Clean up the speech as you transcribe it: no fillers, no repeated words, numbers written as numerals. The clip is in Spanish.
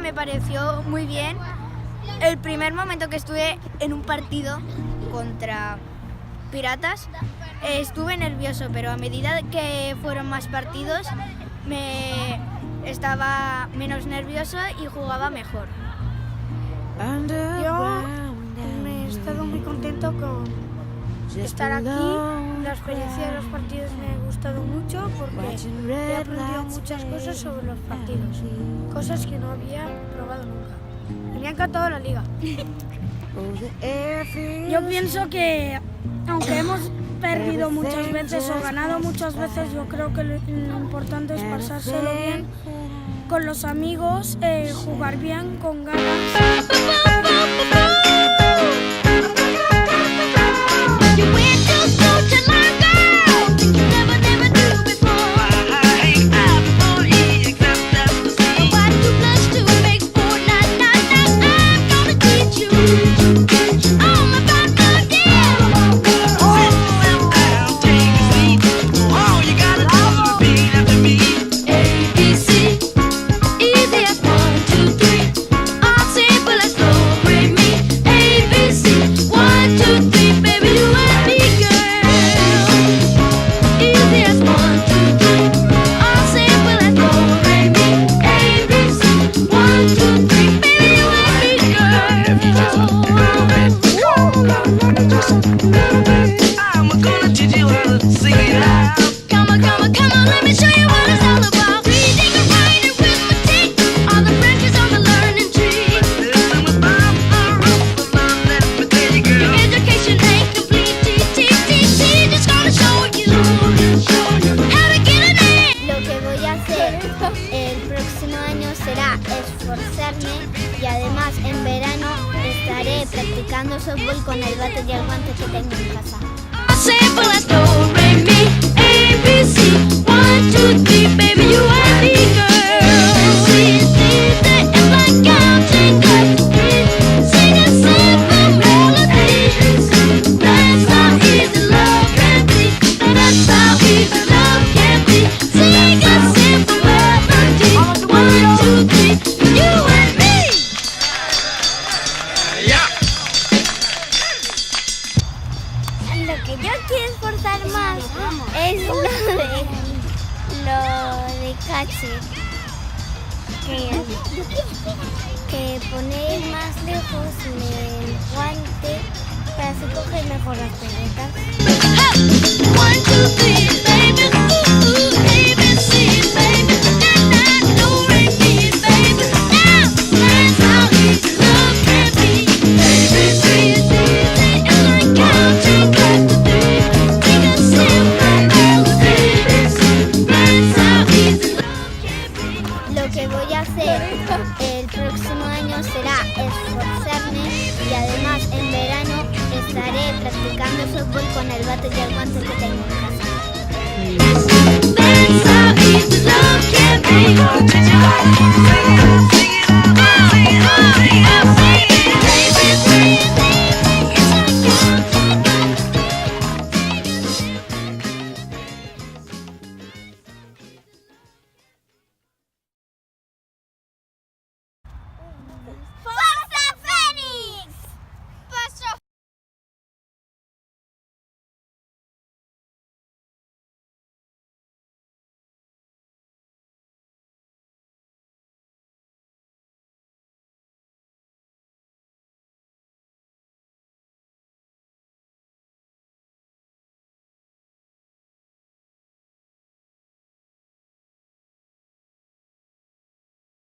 me pareció muy bien. El primer momento que estuve en un partido contra Piratas, estuve nervioso, pero a medida que fueron más partidos, me estaba menos nervioso y jugaba mejor. Yo me he estado muy contento con estar aquí. La experiencia de los partidos me ha gustado mucho porque he aprendido muchas cosas sobre los partidos, cosas que no había probado nunca. Y me ha encantado la liga. Yo pienso que aunque hemos perdido muchas veces o ganado muchas veces, yo creo que lo importante es pasárselo bien con los amigos, jugar bien, con ganas. Será esforzarme y además en verano estaré practicando softball con el bate y el guante que tengo en casa. Lo que yo quiero esforzar más es lo de catcher, que poner más lejos el guante para así coger mejor las pelotas. Lo que voy a hacer el próximo año será esforzarme y además en verano estaré practicando softball con el bate y el guante que tengo en casa.